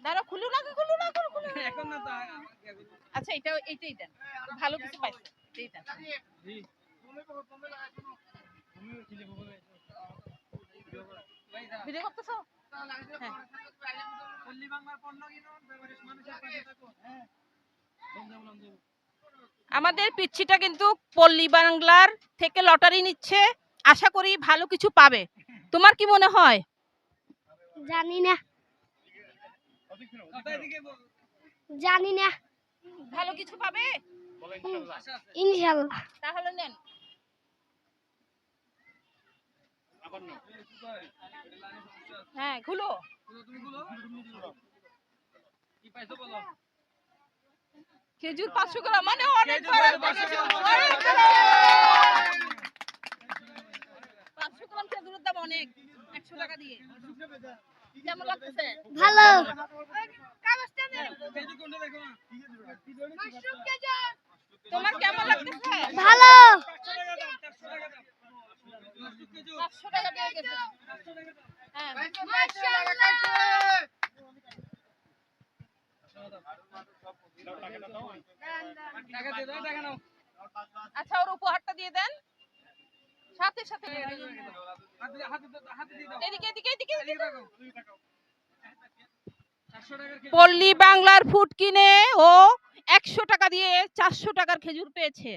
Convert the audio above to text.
দাঁড়া, খুলো না, খুলো এখন না তো। আচ্ছা, এইটাই দেন, ভালো কিছু পাইছে, এটাই দেন। জি, ভিডিও করতেছো? হ্যাঁ। পল্লী বাংলার পণ্য কিনুন, মানুষের পাশে থাকুন। হ্যাঁ, আমাদের পিচ্ছিটা কিন্তু পল্লী বাংলার থেকে লটারি নিচ্ছে, আশা করি ভালো কিছু পাবে। তোমার কি মনে হয়? জানি না, ভালো কিছু পাবে ইনশাআল্লাহ। তাহলে নেন। হ্যাঁ, খুলো। খেজুর 500 গ্রাম, মানে অনেক বড় 500 গ্রাম খেজুরের দাম অনেক, 100 টাকা দিয়ে। কেমন লাগতেছে? ভালো। তোমার কেমন লাগতেছে? ভালো। 500 টাকা দিয়ে গেছে। হ্যাঁ, আচ্ছা, ওর উপহারটা দিয়ে দেন সাথে সাথে। পল্লী বাংলার ফুড কিনে ও 100 টাকা দিয়ে 400 টাকার খেজুর পেয়েছে।